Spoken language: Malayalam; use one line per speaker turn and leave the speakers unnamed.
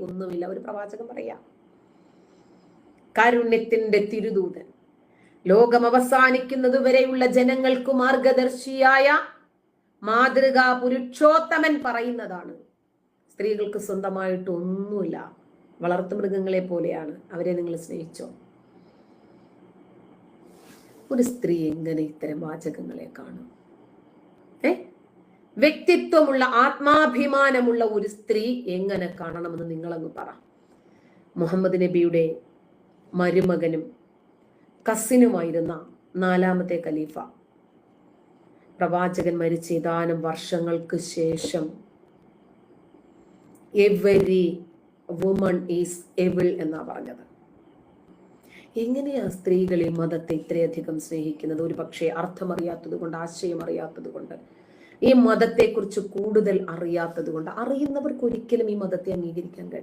ഒന്നുമില്ല. ഒരു പ്രവാചകൻ പറയാ, കാരുണ്യത്തിന്റെ തിരുദൂതൻ, ലോകം അവസാനിക്കുന്നത് വരെയുള്ള ജനങ്ങൾക്ക് മാർഗദർശിയായ മാതൃകാ പുരുഷോത്തമൻ പറയുന്നതാണ്, സ്ത്രീകൾക്ക് സ്വന്തമായിട്ട് ഒന്നുമില്ല, വളർത്തുമൃഗങ്ങളെ പോലെയാണ്, അവരെ നിങ്ങൾ സ്നേഹിച്ചോ? ഒരു സ്ത്രീ എങ്ങനെ ഇത്തരം വാചകങ്ങളെ കാണും? വ്യക്തിത്വമുള്ള, ആത്മാഭിമാനമുള്ള ഒരു സ്ത്രീ എങ്ങനെ കാണണമെന്ന് നിങ്ങളങ്ങ് പറ. മുഹമ്മദ് നബിയുടെ മരുമകനും കസിനുമായിരുന്ന 4ാമത്തെ ഖലീഫ, പ്രവാചകൻ മരിച്ച ഏതാനും വർഷങ്ങൾക്ക് ശേഷം എവരി വുമൺ ഈസ് എവിൾ എന്നാ പറഞ്ഞത്. എങ്ങനെയാ സ്ത്രീകൾ ഈ മതത്തെ ഇത്രയധികം സ്നേഹിക്കുന്നത്? ഒരു പക്ഷേ അർത്ഥമറിയാത്തത് കൊണ്ട്, ആശയം അറിയാത്തത് കൊണ്ട്, ഈ മതത്തെക്കുറിച്ച് കൂടുതൽ അറിയാത്തത് കൊണ്ട്. അറിയുന്നവർക്ക് ഒരിക്കലും ഈ മതത്തെ അംഗീകരിക്കാൻ കഴിയും.